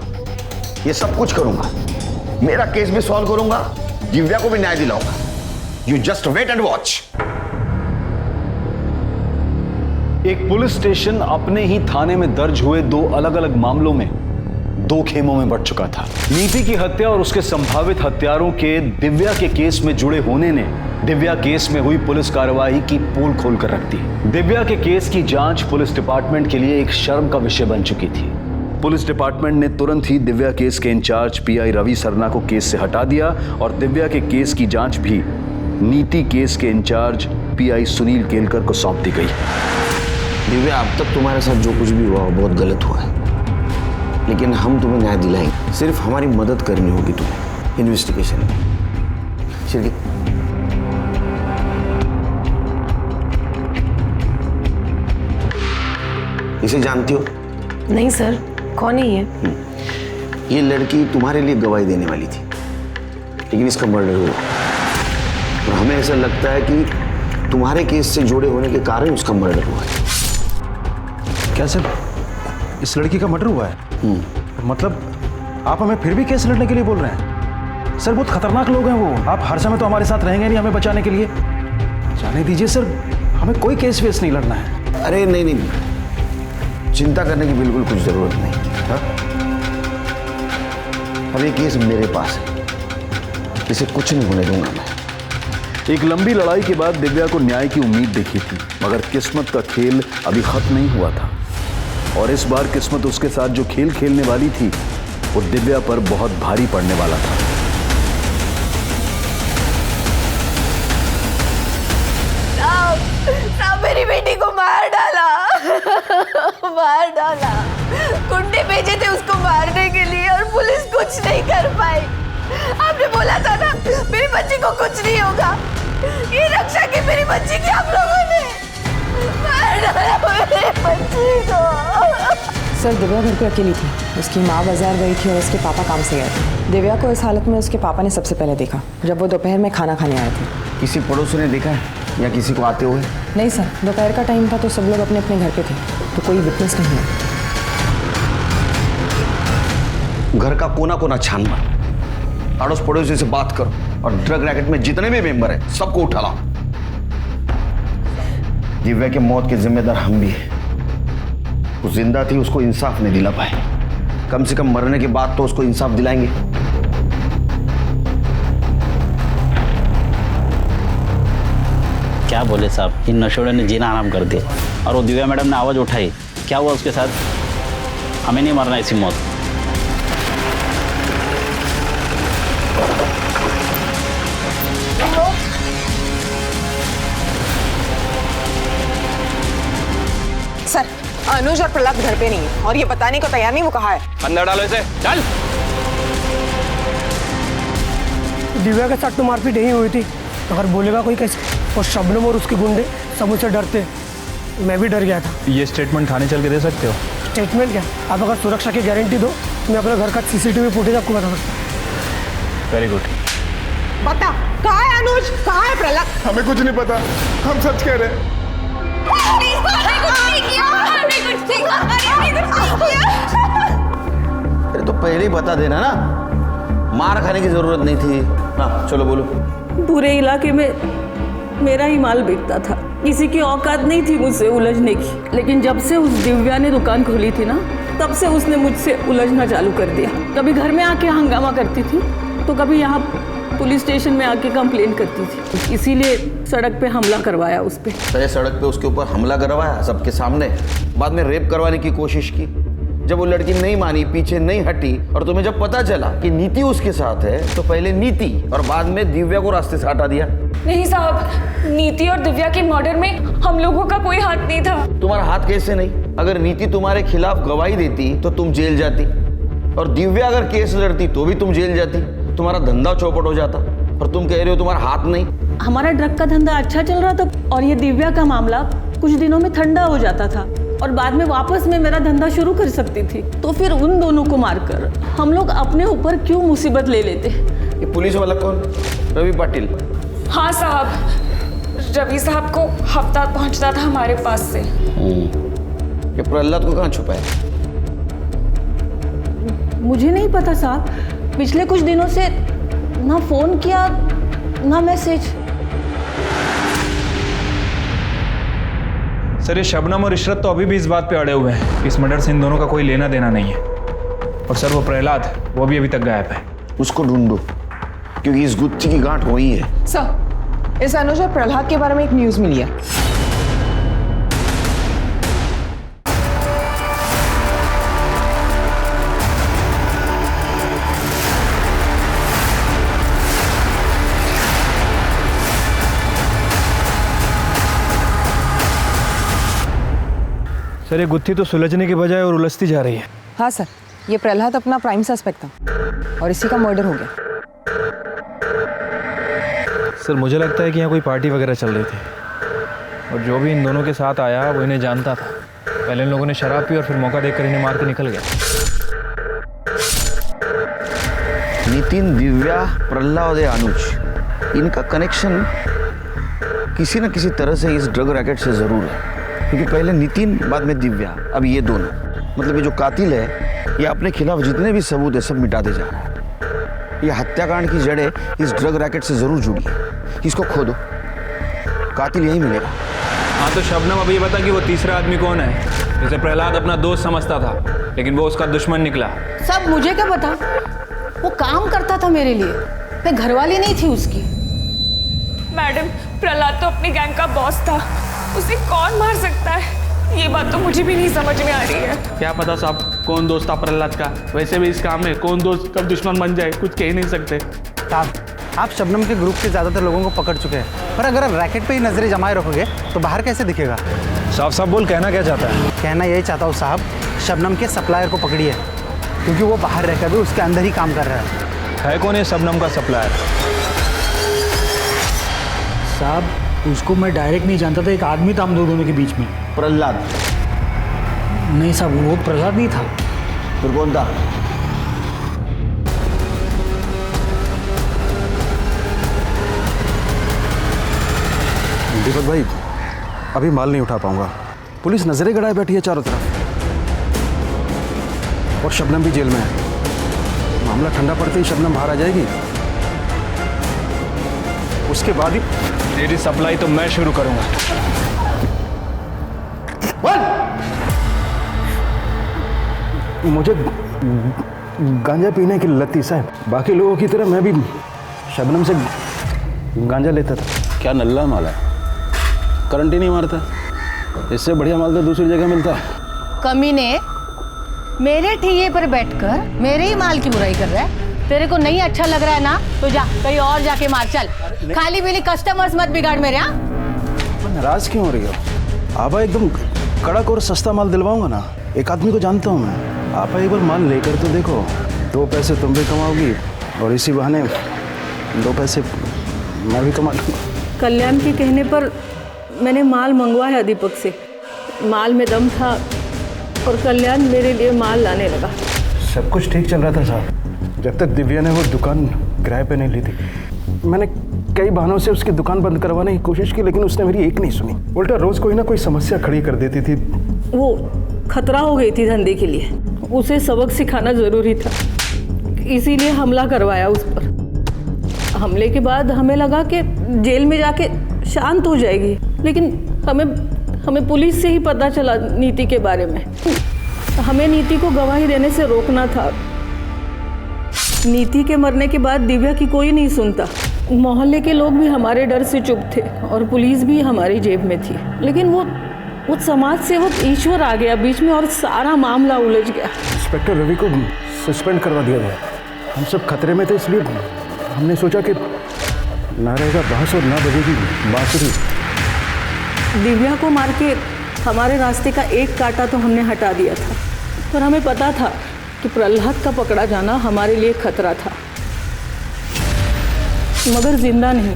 ये सब कुछ करूंगा। मेरा केस भी सॉल्व करूंगा, दिव्या को भी न्याय दिलाऊंगा। You just wait and watch. एक पुलिस स्टेशन अपने ही थाने में दर्ज हुए दो अलग अलग मामलों में दो खेमों में बंट चुका था। नीति की हत्या और उसके संभावित हत्यारों के दिव्या के केस में जुड़े होने ने दिव्या केस में हुई पुलिस कार्रवाई की पोल खोल कर रख दी। दिव्या के केस की जांच पुलिस डिपार्टमेंट के लिए एक शर्म का विषय बन चुकी थी। पुलिस डिपार्टमेंट ने तुरंत ही दिव्या केस के इंचार्ज पीआई रवि सरना को केस से हटा दिया और दिव्या के केस की जांच भी नीति केस के इंचार्ज पीआई सुनील केलकर को सौंप दी गई। दिव्या, अब तक तुम्हारे साथ जो कुछ भी हुआ बहुत गलत हुआ है, लेकिन हम तुम्हें न्याय दिलाएंगे। सिर्फ हमारी मदद करनी होगी तुम्हें इन्वेस्टिगेशन में। खिड़की। इसे जानती हो? नहीं सर, कौन है ये? ये लड़की तुम्हारे लिए गवाही देने वाली थी, लेकिन इसका मर्डर हुआ। और हमें ऐसा लगता है कि तुम्हारे केस से जुड़े होने के कारण उसका मर्डर हुआ है। क्या सर, इस लड़की का मर्डर हुआ है? मतलब आप हमें फिर भी केस लड़ने के लिए बोल रहे हैं? सर बहुत खतरनाक लोग हैं वो। आप हर समय तो हमारे साथ रहेंगे नहीं हमें बचाने के लिए। जाने दीजिए सर, हमें कोई केस वेस नहीं लड़ना है। अरे नहीं नहीं, चिंता करने की बिल्कुल कुछ जरूरत नहीं। हाँ? अब ये केस मेरे पास है, इसे कुछ नहीं होने दूंगा मैं। एक लंबी लड़ाई के बाद दिव्या को न्याय की उम्मीद दिखी थी, मगर किस्मत का खेल अभी खत्म नहीं हुआ था। और इस बार किस्मत उसके साथ जो खेल खेलने वाली थी वो दिव्या पर बहुत भारी पड़ने वाला था। साहब मेरी बेटी को मार डाला, मार डाला। गुंडे भेजे थे उसको मारने के लिए और पुलिस कुछ नहीं कर पाई। आपने बोला था ना मेरी बच्ची को कुछ नहीं होगा। ये रक्षा की मेरी बच्ची की आप लोगों ने मार डाला मेरी बच्ची को। सर दिव्या घर पे अकेली थी, उसकी माँ बाजार गई थी और उसके पापा काम से गए थे। दिव्या को इस हालत में उसके पापा ने सबसे पहले देखा जब वो दोपहर में खाना खाने आए थे। किसी पड़ोसी ने देखा है या किसी को आते हुए? नहीं सर, दोपहर का टाइम था तो सब लोग अपने अपने घर पे थे, तो कोई विटनेस नहीं है। घर का कोना कोना छान मार, अड़ोस पड़ोसी से बात करो और ड्रग रैकेट में जितने भी मेंबर हैं सबको उठा लाओ। दिव्या के मौत के जिम्मेदार हम भी हैं। वो जिंदा थी, उसको इंसाफ नहीं दिला पाए। कम से कम मरने के बाद तो उसको इंसाफ दिलाएंगे। क्या बोले साहब, इन नशेड़ियों ने जीना आराम कर दिया। और वो दिव्या मैडम ने आवाज़ उठाई, क्या हुआ उसके साथ? हमें नहीं मरना ऐसी मौत। सर अनुज और प्रहलाद घर पे नहीं है और ये बताने को तैयार नहीं वो कहा है। अंदर डालो इसे, चल। दिव्या के साथ तो मारपीट नहीं हुई थी, अगर बोलेगा कोई कैसे? और शबनम और उसके गुंडे सब मुझसे डरते, मैं भी डर गया था। ये स्टेटमेंट थाने चल के दे सकते हो? स्टेटमेंट क्या, आप अगर सुरक्षा की गारंटी दो मैं अपने घर का सीसीटीवी फुटेज आपको बता सकता हूँ। Very good. बता कहाँ है अनुज, कहाँ है प्रहलाद? हमें कुछ नहीं पता, हम सच कह रहे हैं। अरे तो पहले ही बता देना ना, मार खाने की जरूरत नहीं थी। हाँ चलो बोलो। पूरे इलाके में मेरा ही माल बिकता था, किसी की औकात नहीं थी मुझसे उलझने की। लेकिन जब से उस दिव्या ने दुकान खोली थी ना, तब से उसने मुझसे उलझना चालू कर दिया। कभी घर में आके हंगामा करती थी तो कभी यहाँ पुलिस स्टेशन में आके कंप्लेंट करती थी। इसीलिए सड़क पे हमला करवाया उस पर। पहले सड़क पे उसके ऊपर हमला करवाया सबके सामने, बाद में रेप करवाने की कोशिश की। जब वो लड़की नहीं मानी, पीछे नहीं हटी और तुम्हें जब पता चला कि नीति उसके साथ है, तो पहले नीति और बाद में दिव्या को रास्ते से हटा दिया। नहीं साहब, नीति और दिव्या के मर्डर में हम लोगों का कोई हाथ नहीं था। तुम्हारा हाथ कैसे नहीं? अगर नीति तुम्हारे खिलाफ गवाही देती तो तुम जेल जाती, और दिव्या अगर केस लड़ती तो भी तुम जेल जाती। तुम्हारा धंधा चौपट हो जाता, और तुम कह रहे हो तुम्हारा हाथ नहीं। हमारा ड्रग का धंधा अच्छा चल रहा था और ये दिव्या का मामला कुछ दिनों में ठंडा हो जाता था और बाद में वापस में मेरा धंधा शुरू कर सकती थी। तो फिर उन दोनों को मारकर हम लोग अपने ऊपर क्यों मुसीबत ले लेते? ये पुलिस वाला कौन? रवि पाटिल? हाँ साहब, रवि साहब को हफ्ता पहुंचता था हमारे पास से। ये प्रहलाद को कहाँ छुपाया? मुझे नहीं पता साहब, पिछले कुछ दिनों से ना फोन किया ना मैसेज। सर ये शबनम और इशरत तो अभी भी इस बात पे अड़े हुए हैं, इस मर्डर से इन दोनों का कोई लेना देना नहीं है। और सर वो प्रहलाद, वो भी अभी तक गायब है। उसको ढूंढो, क्योंकि इस गुत्थी की गांठ वही है। सर इस अनुज और प्रहलाद के बारे में एक न्यूज मिली है। सर ये गुत्थी तो सुलझने के बजाय और उलझती जा रही है। हाँ सर, ये प्रहलाद अपना प्राइम सस्पेक्ट था और इसी का मर्डर हो गया। सर मुझे लगता है कि यहाँ कोई पार्टी वगैरह चल रही थी और जो भी इन दोनों के साथ आया वो इन्हें जानता था। पहले इन लोगों ने शराब पी और फिर मौका देखकर इन्हें मार के निकल गया। नितिन, दिव्या, प्रहलाद और अनुज, इनका कनेक्शन किसी न किसी तरह से इस ड्रग रैकेट से ज़रूर है, क्योंकि पहले नितिन, बाद में दिव्या, अब ये दोनों। मतलब ये जो कातिल है ये अपने खिलाफ जितने भी सबूत है सब मिटाते जा रहा है। ये हत्याकांड की जड़ें इस ड्रग रैकेट से ज़रूर जुड़ी है। इसको खोदो, कातिल यही मिलेगा। हाँ तो शबनम अभी ये बता कि वो तीसरा आदमी कौन है, जिसे प्रहलाद अपना दोस्त समझता था लेकिन वो उसका दुश्मन निकला। सब मुझे क्या पता, वो काम करता था मेरे लिए, मैं घरवाली नहीं थी उसकी। मैडम, प्रहलाद तो अपनी गैंग का बॉस था, उसे कौन मार सकता है? ये बात तो मुझे भी नहीं समझ में आ रही है। क्या पता साहब कौन दोस्त था प्रहलाद का। वैसे भी इस काम में कौन दोस्त कब दुश्मन बन जाए कुछ कह ही नहीं सकते। साहब, आप शबनम के ग्रुप के ज़्यादातर लोगों को पकड़ चुके हैं, पर अगर आप रैकेट पे ही नजरें जमाए रखोगे तो बाहर कैसे दिखेगा? साफ साफ बोल, कहना क्या चाहता है? कहना यही चाहता हूँ साहब, शबनम के सप्लायर को पकड़िए, क्योंकि वो बाहर रहकर भी उसके अंदर ही काम कर रहा है कौन है शबनम का सप्लायर? साहब, उसको मैं डायरेक्ट नहीं जानता था, एक आदमी था हम दोनों के बीच में। प्रहलाद? नहीं साहब, वो प्रहलाद नहीं था। फिर कौन था? दीपक भाई, अभी माल नहीं उठा पाऊंगा, पुलिस नजरें गड़ाए बैठी है चारों तरफ, और शबनम भी जेल में है। मामला ठंडा पड़ते ही शबनम बाहर आ जाएगी, उसके बाद ही तेरी सप्लाई तो मैं शुरू करूंगा। मुझे गांजा पीने की लत थी साहब, बाकी लोगों की तरह मैं भी शबनम से गांजा लेता था। क्या नल्ला माल है, करंट ही नहीं मारता, इससे बढ़िया माल तो दूसरी जगह मिलता है। कमीने, मेरे ठिये पर बैठकर मेरे ही माल की बुराई कर रहा है। तेरे को नहीं अच्छा लग रहा है ना, तो जा कहीं और जाके मार। चल, खाली पीली कस्टमर्स मत बिगाड़ मेरे। यहाँ नाराज क्यों हो रही हो? आप एकदम कड़क और सस्ता माल दिलवाऊंगा ना, एक आदमी को जानता हूँ मैं। आप एक बार माल लेकर तो देखो, 2 पैसे तुम भी कमाओगी और इसी बहाने 2 पैसे मैं भी कमा लूँगा। कल्याण के कहने पर मैंने माल मंगवाया दीपक से। माल में दम था और कल्याण मेरे लिए माल लाने लगा। सब कुछ ठीक चल रहा था साहब, जब तक दिव्या ने वो दुकान किराए पे नहीं ली थी। मैंने कई बहानों से उसकी दुकान बंद करवाने की कोशिश की, लेकिन उसने मेरी एक नहीं सुनी। उल्टा रोज कोई ना कोई समस्या खड़ी कर देती थी। वो खतरा हो गई थी धंधे के लिए, उसे सबक सिखाना जरूरी था, इसीलिए हमला करवाया उस पर। हमले के बाद हमें लगा कि जेल में जाके शांत हो जाएगी, लेकिन हमें पुलिस से ही पता चला नीति के बारे में। हमें नीति को गवाही देने से रोकना था। नीति के मरने के बाद दिव्या की कोई नहीं सुनता। मोहल्ले के लोग भी हमारे डर से चुप थे और पुलिस भी हमारी जेब में थी, लेकिन वो समाज सेवक ईश्वर आ गया बीच में और सारा मामला उलझ गया। इंस्पेक्टर रवि को सस्पेंड करवा दिया गया। हम सब खतरे में थे, इसलिए हमने सोचा कि ना रहेगा बांस और ना बजेगी बांसुरी। दिव्या को मार के हमारे रास्ते का एक कांटा तो हमने हटा दिया था, पर हमें पता था कि प्रहलाद का पकड़ा जाना हमारे लिए खतरा था, मगर जिंदा नहीं,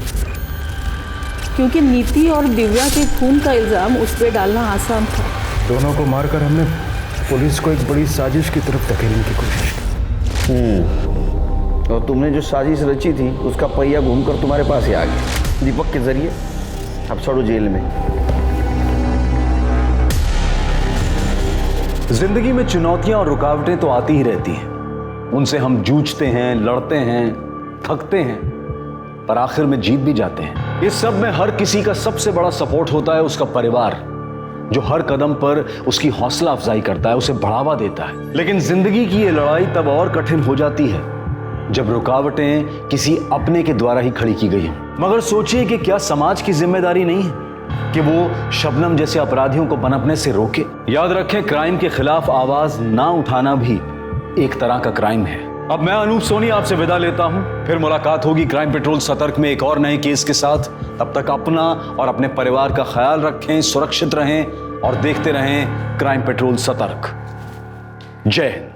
क्योंकि नीति और दिव्या के खून का इल्जाम उस पर डालना आसान था। दोनों को मारकर हमने पुलिस को एक बड़ी साजिश की तरफ धकेलने की कोशिश की। और तुमने जो साजिश रची थी उसका पहिया घूमकर तुम्हारे पास ही आ गया दीपक के जरिए। अब छोड़ो जेल में। जिंदगी में चुनौतियां और रुकावटें तो आती ही रहती हैं, उनसे हम जूझते हैं, लड़ते हैं, थकते हैं, पर आखिर में जीत भी जाते हैं। इस सब में हर किसी का सबसे बड़ा सपोर्ट होता है उसका परिवार, जो हर कदम पर उसकी हौसला अफजाई करता है, उसे बढ़ावा देता है। लेकिन जिंदगी की ये लड़ाई तब और कठिन हो जाती है जब रुकावटें किसी अपने के द्वारा ही खड़ी की गई हैं। मगर सोचिए कि क्या समाज की जिम्मेदारी नहीं है कि वो शबनम जैसे अपराधियों को पनपने से रोके? याद रखें, क्राइम के खिलाफ आवाज ना उठाना भी एक तरह का क्राइम है। अब मैं अनूप सोनी आपसे विदा लेता हूं, फिर मुलाकात होगी क्राइम पेट्रोल सतर्क में एक और नए केस के साथ। तब तक अपना और अपने परिवार का ख्याल रखें, सुरक्षित रहें और देखते रहें क्राइम पेट्रोल सतर्क। जय हिंद।